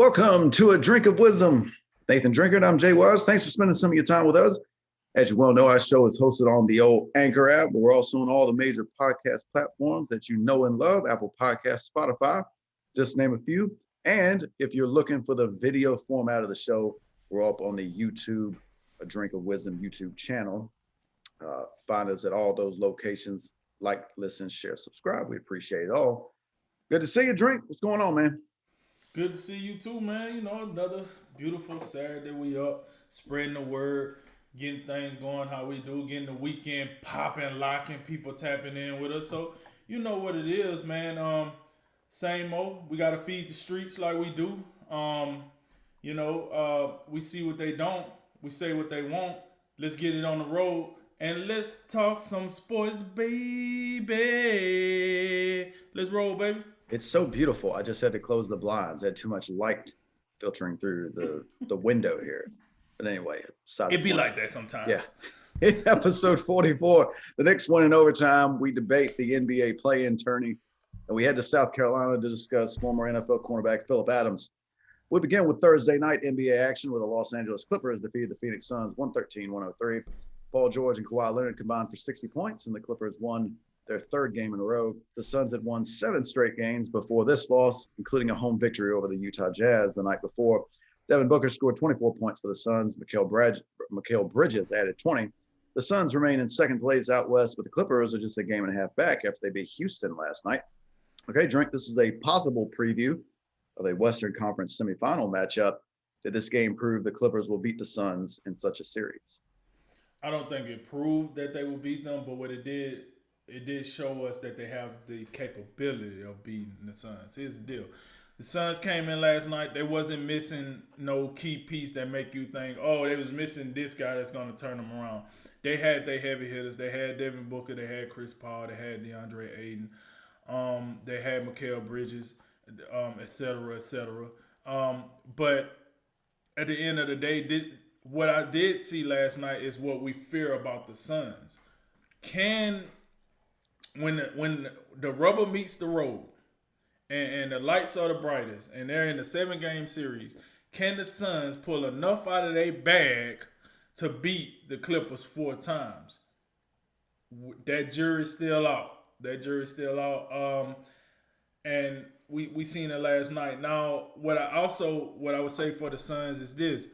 Welcome to A Drink of Wisdom. Nathan Drinkard, I'm Jay Wise. Thanks for spending some of your time with us. As you well know, our show is hosted on the old Anchor app, but we're also on all the major podcast platforms that you know and love, Apple Podcasts, Spotify, just name a few. And if you're looking for the video format of the show, we're up on the YouTube, A Drink of Wisdom YouTube channel. Find us at all those locations. Like, listen, share, subscribe. We appreciate it all. Good to see you, Drink. What's going on, man? Good to see you too, man. You know, another beautiful Saturday. We up, spreading the word, getting things going how we do, getting the weekend popping, locking, people tapping in with us. So you know what it is, man. Same old. We gotta feed the streets like we do. We see what they don't. We say what they want. Let's get it on the road. And let's talk some sports, baby. Let's roll, baby. It's so beautiful. I just had to close the blinds. I had too much light filtering through the window here. But anyway, side It be point. like that sometimes. Yeah. In episode 44, the next one in overtime, we debate the NBA play-in tourney. And we head to South Carolina to discuss former NFL cornerback Phillip Adams. We begin with Thursday night NBA action where the Los Angeles Clippers defeated the Phoenix Suns 113-103. Paul George and Kawhi Leonard combined for 60 points, and the Clippers won their third game in a row. The Suns had won 7 straight games before this loss, including a home victory over the Utah Jazz the night before. Devin Booker scored 24 points for the Suns. Mikal Bridges added 20. The Suns remain in second place out west, but the Clippers are just a game and a half back after they beat Houston last night. Okay, Drink, this is a possible preview of a Western Conference semifinal matchup. Did this game prove the Clippers will beat the Suns in such a series? I don't think it proved that they would beat them, but what it did show us that they have the capability of beating the Suns. Here's the deal. The Suns came in last night. They wasn't missing no key piece that make you think, oh, they was missing this guy that's going to turn them around. They had their heavy hitters. They had Devin Booker. They had Chris Paul. They had DeAndre Ayton. They had Mikal Bridges, et cetera, et cetera. But at the end of the day, what I did see last night is what we fear about the Suns. Can when the rubber meets the road and the lights are the brightest and they're in the 7 game series, can the Suns pull enough out of their bag to beat the Clippers 4 times? That jury's still out. That jury's still out. And we seen it last night. Now, what I would say for the Suns is this: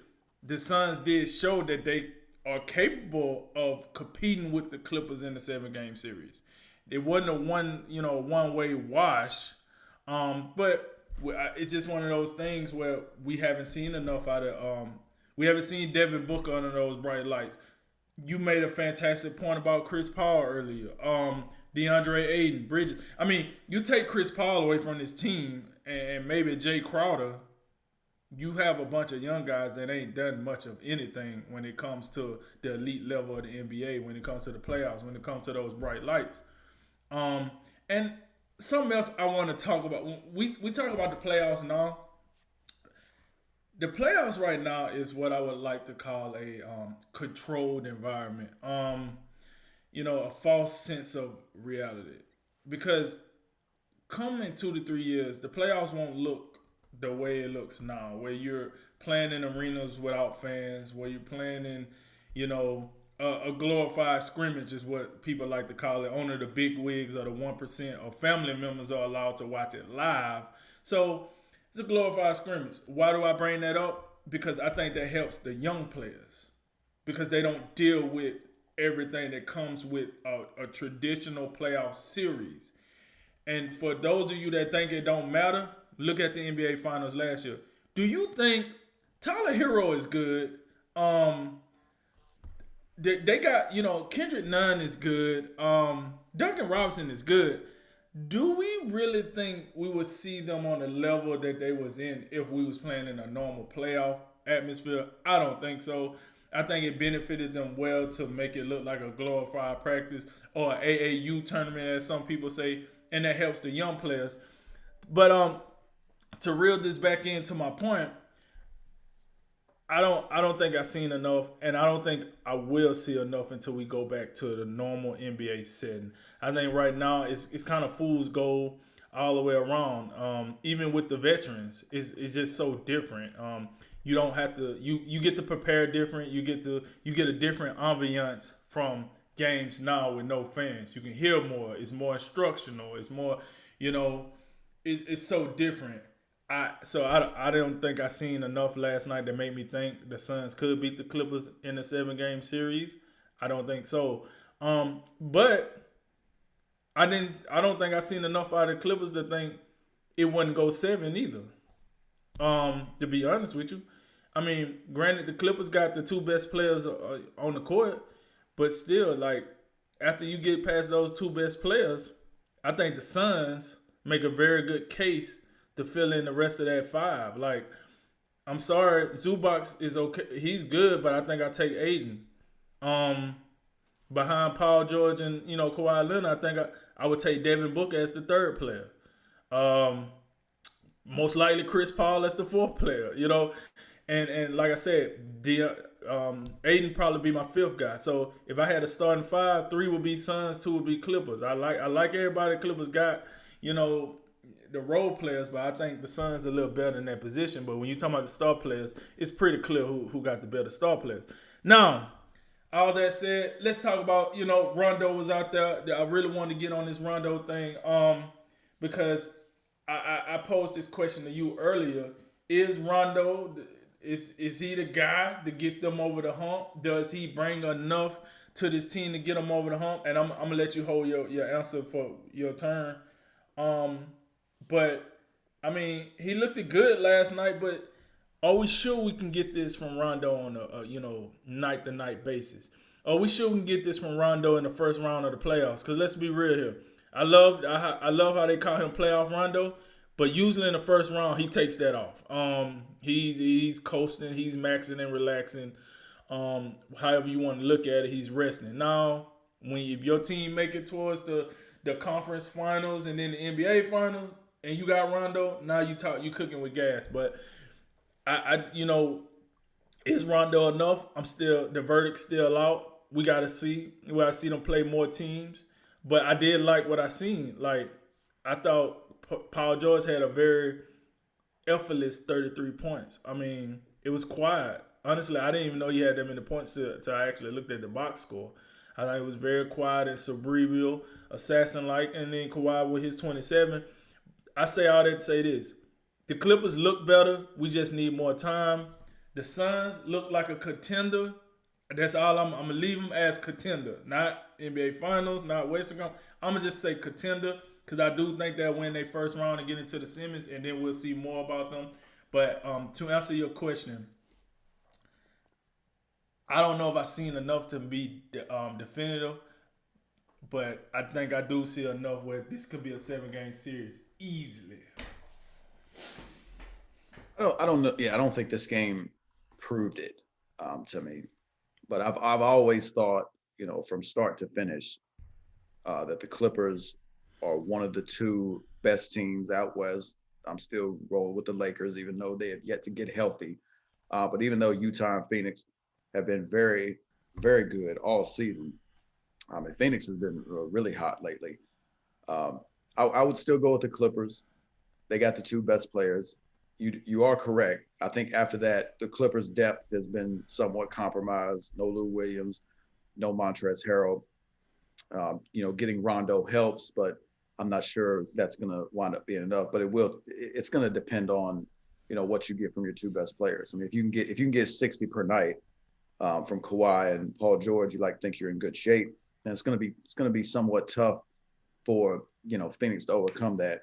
the Suns did show that they are capable of competing with the Clippers in the 7 game series. It wasn't a one way wash, but it's just one of those things where we haven't seen enough out of. We haven't seen Devin Booker under those bright lights. You made a fantastic point about Chris Paul earlier. DeAndre Ayton, Bridges. I mean, you take Chris Paul away from this team and maybe Jay Crowder, you have a bunch of young guys that ain't done much of anything when it comes to the elite level of the NBA, when it comes to the playoffs, when it comes to those bright lights. And something else I want to talk about. We talk about the playoffs now. The playoffs right now is what I would like to call a controlled environment. A false sense of reality. Because coming in 2 to 3 years, the playoffs won't look the way it looks now, where you're playing in arenas without fans, where you're playing in, a glorified scrimmage is what people like to call it. Only the big wigs or the 1% or family members are allowed to watch it live. So it's a glorified scrimmage. Why do I bring that up? Because I think that helps the young players because they don't deal with everything that comes with a traditional playoff series. And for those of you that think it don't matter, look at the NBA Finals last year. Do you think Tyler Hero is good? They got Kendrick Nunn is good. Duncan Robinson is good. Do we really think we would see them on the level that they was in if we was playing in a normal playoff atmosphere? I don't think so. I think it benefited them well to make it look like a glorified practice or an AAU tournament, as some people say, and that helps the young players. But to reel this back into my point, I don't think I've seen enough, and I don't think I will see enough until we go back to the normal NBA setting. I think right now it's kind of fool's gold. all the way around. Even with the veterans, it's just so different. You don't have to you get to prepare different. You get a different ambiance from games now with no fans. You can hear more. It's more instructional. It's more, you know, it's so different. I don't think I seen enough last night that made me think the Suns could beat the Clippers in a 7 game series. I don't think so. But I don't think I seen enough out of the Clippers to think it wouldn't go 7 either. To be honest with you, I mean, granted the Clippers got the two best players on the court, but still, like after you get past those two best players, I think the Suns make a very good case to fill in the rest of that five. Like, I'm sorry, Zubac is okay. He's good, but I think I take Aiden. Um, Behind Paul George and Kawhi Leonard, I think I would take Devin Booker as the third player. Um, Most likely Chris Paul as the fourth player. And like I said, Aiden probably be my fifth guy. So if I had a starting five, three would be Suns, two would be Clippers. I like everybody Clippers got, the role players, but I think the Suns are a little better in that position. But when you talk about the star players, it's pretty clear who got the better star players. Now, all that said, let's talk about, Rondo was out there. I really wanted to get on this Rondo thing because I posed this question to you earlier. Is Rondo, is he the guy to get them over the hump? Does he bring enough to this team to get them over the hump? And I'm going to let you hold your answer for your turn. But, I mean, he looked good last night, but are we sure we can get this from Rondo on a night-to-night basis? Are we sure we can get this from Rondo in the first round of the playoffs? Because let's be real here. I love how they call him playoff Rondo, but usually in the first round he takes that off. He's coasting, he's maxing and relaxing. However you want to look at it, he's resting. Now, if your team make it towards the conference finals and then the NBA finals, and you got Rondo, now you cooking with gas. But is Rondo enough? The verdict's still out. We gotta see. We gotta see them play more teams. But I did like what I seen. Like, I thought Paul George had a very effortless 33 points. I mean, it was quiet. Honestly, I didn't even know he had that many points till I actually looked at the box score. I thought it was very quiet and cerebral, assassin-like. And then Kawhi with his 27. I say all that to say this. The Clippers look better. We just need more time. The Suns look like a contender. That's all I'm going to leave them as contender. Not NBA Finals, not Western Conference. I'm going to just say contender because I do think they'll win their first round and get into the semis, and then we'll see more about them. But to answer your question, I don't know if I've seen enough to be definitive, but I think I do see enough where this could be a 7 game series easily. I don't know. Yeah, I don't think this game proved it to me. But I've always thought, from start to finish, that the Clippers are one of the two best teams out west. I'm still rolling with the Lakers, even though they have yet to get healthy. But even though Utah and Phoenix have been very, very good all season, and Phoenix has been really hot lately. I would still go with the Clippers. They got the two best players. You are correct. I think after that, the Clippers' depth has been somewhat compromised. No Lou Williams, no Montrezl Harrell. Getting Rondo helps, but I'm not sure that's going to wind up being enough. But it's going to depend on, what you get from your two best players. I mean, if you can get 60 per night from Kawhi and Paul George, think you're in good shape. And it's going to be somewhat tough for Phoenix to overcome that.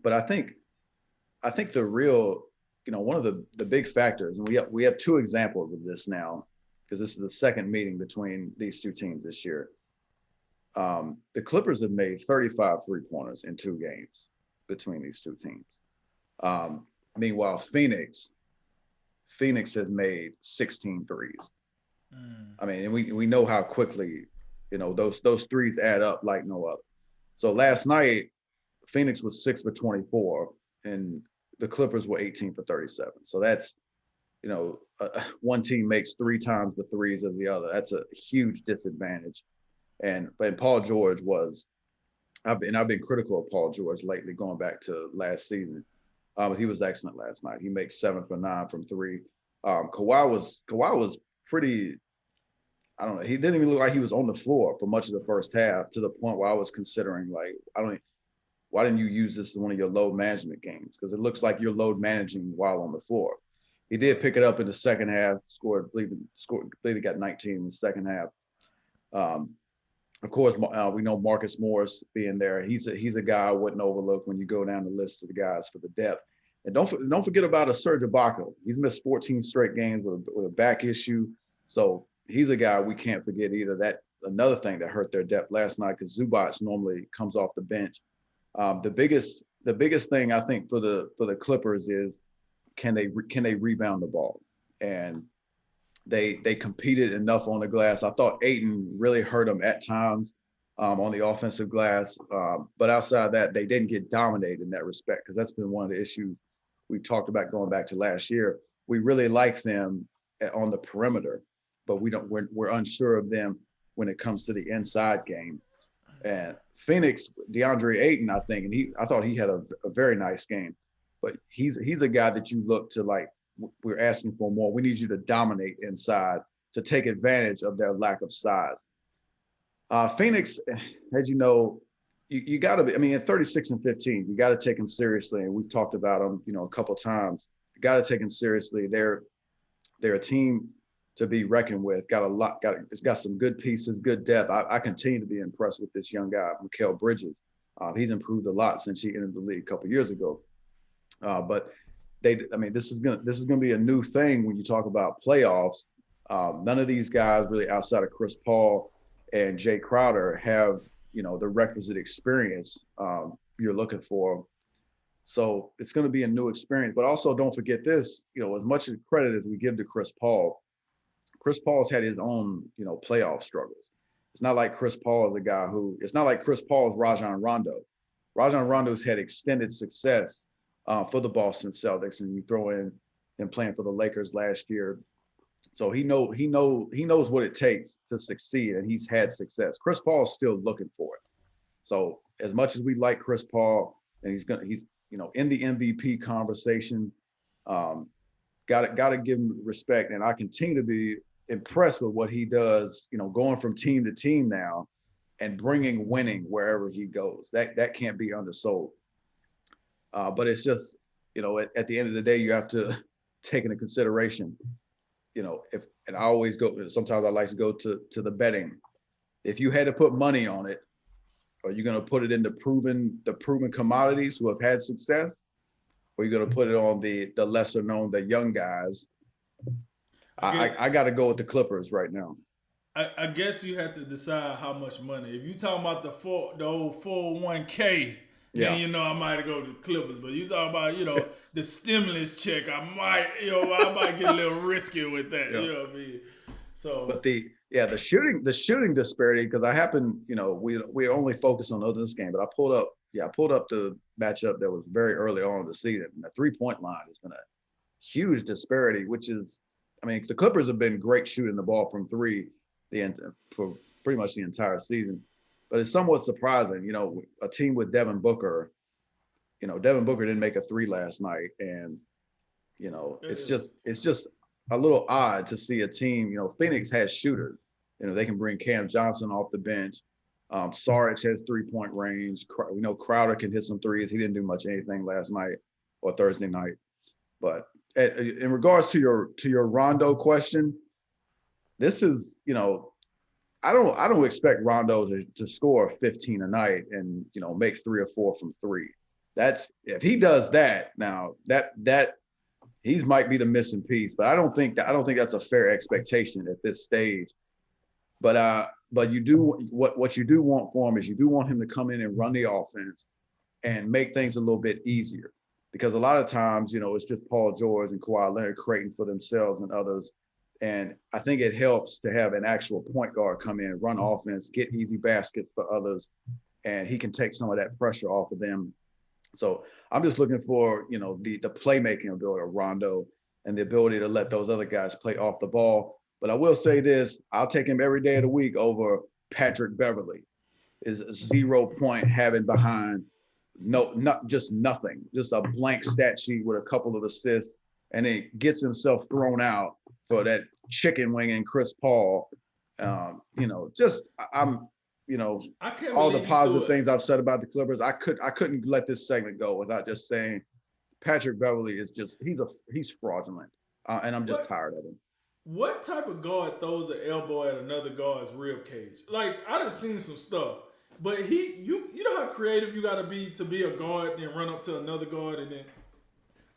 But I think the real, one of the big factors, and we have two examples of this now, because this is the second meeting between these two teams this year. The Clippers have made 35 3-pointers in 2 games between these two teams. Meanwhile, Phoenix has made 16 threes. I mean, and we know how quickly, those threes add up like no other. So last night, Phoenix was 6 for 24, and the Clippers were 18 for 37. So that's, one team makes 3 times the threes as the other. That's a huge disadvantage. And Paul George was I've been critical of Paul George lately, going back to last season. But he was excellent last night. He makes 7 for 9 from three. Kawhi was pretty. I don't know. He didn't even look like he was on the floor for much of the first half, to the point where I was considering, like, I don't. Why didn't you use this in one of your load management games? Because it looks like you're load managing while on the floor. He did pick it up in the second half. Scored. I believe he got 19 in the second half. Um, of course, we know Marcus Morris being there. He's a guy I wouldn't overlook when you go down the list of the guys for the depth. And don't forget about a Serge Ibaka. He's missed 14 straight games with a back issue. So he's a guy we can't forget either. That another thing that hurt their depth last night, because Zubac normally comes off the bench. The biggest thing I think for the Clippers is, can they rebound the ball? And they competed enough on the glass. I thought Ayton really hurt them at times on the offensive glass. But outside of that, they didn't get dominated in that respect, because that's been one of the issues we talked about going back to last year. We really like them on the perimeter, but we're unsure of them when it comes to the inside game. And Phoenix, DeAndre Ayton, I think, and I thought he had a very nice game, but he's a guy that you look to, like, we're asking for more. We need you to dominate inside to take advantage of their lack of size. Phoenix, as you know, you got to be, I mean, at 36-15, you got to take them seriously. And we've talked about them, a couple of times. You got to take them seriously. They're a team to be reckoned with. It's got some good pieces, good depth. I continue to be impressed with this young guy, Mikal Bridges. He's improved a lot since he entered the league a couple of years ago. But this is gonna be a new thing when you talk about playoffs. None of these guys really, outside of Chris Paul and Jay Crowder, have the requisite experience you're looking for. So it's going to be a new experience. But also, don't forget this: as much credit as we give to Chris Paul's had his own playoff struggles. It's not like Chris Paul is a guy who. It's not like Chris Paul is Rajon Rondo. Rajon Rondo's had extended success for the Boston Celtics, and you throw in him playing for the Lakers last year. So he knows what it takes to succeed, and he's had success. Chris Paul's still looking for it. So as much as we like Chris Paul, and he's in the MVP conversation, gotta give him respect. And I continue to be impressed with what he does, going from team to team now and bringing winning wherever he goes. That can't be undersold. But it's just, at the end of the day, you have to take into consideration, and I always sometimes I like to go to the betting. If you had to put money on it, are you going to put it in the proven commodities who have had success? Or are you going to put it on the lesser known, the young guys? I got to go with the Clippers right now. I guess you have to decide how much money. If you talking about the old 401k, then I might go to the Clippers. But you talk about the stimulus check, I might get a little risky with that. Yeah. You know what I mean? So, but the shooting disparity, because I happen, we only focus on this game, but I pulled up the matchup that was very early on in the season. And the 3-point line has been a huge disparity, which is, the Clippers have been great shooting the ball from three for pretty much the entire season. But it's somewhat surprising, a team with Devin Booker. Devin Booker didn't make a three last night, and it's just a little odd to see a team. Phoenix has shooters. They can bring Cam Johnson off the bench. Saric has 3-point range. We know Crowder can hit some threes. He didn't do much anything last night or Thursday night. But in regards to your Rondo question, this is I don't expect Rondo to score 15 a night and make 3 or 4 from three. That's if he does that now, that he might be the missing piece. But I don't think that's a fair expectation at this stage. But you do what you do want for him is you do want him to come in and run the offense and make things a little bit easier, because a lot of times it's just Paul George and Kawhi Leonard creating for themselves and others. And I think it helps to have an actual point guard come in, run offense, get easy baskets for others, and he can take some of that pressure off of them. So I'm just looking for, the playmaking ability of Rondo and the ability to let those other guys play off the ball. But I will say this, I'll take him every day of the week over Patrick Beverley. is 0 point having behind not just nothing, just a blank stat sheet with a couple of assists, and it gets himself thrown out for that chicken wing and Chris Paul. Just I'm I can't all the believe he positive threw things it. I've said about the Clippers. I couldn't let this segment go without just saying Patrick Beverly is just he's fraudulent, and I'm just What tired of him. what type of guard throws an elbow at another guard's rib cage? Like I done seen some stuff, but you know how creative you got to be a guard, then run up to another guard and then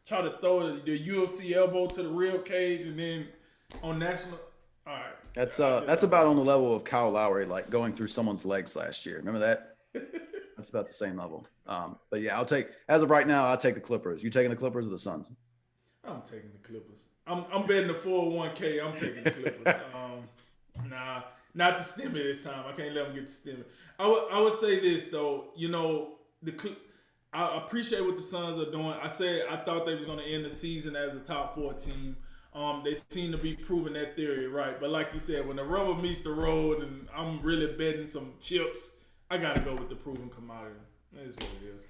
try to throw the UFC elbow to the rib cage, and then on national. All right, That's about on the level of Kyle Lowry, like going through someone's legs last year. Remember that? That's about the same level. But yeah, as of right now, I'll take the Clippers. You taking the Clippers or the Suns? I'm taking the Clippers. I'm betting the 401k. I'm taking the Clippers. Nah, not the stimmy this time. I can't let them get the stimmy. I would say this though. I appreciate what the Suns are doing. I thought they was going to end the season as a top 4 team. They seem to be proving that theory right. But like you said, when the rubber meets the road and I'm really betting some chips, I got to go with the proven commodity. That is what it is.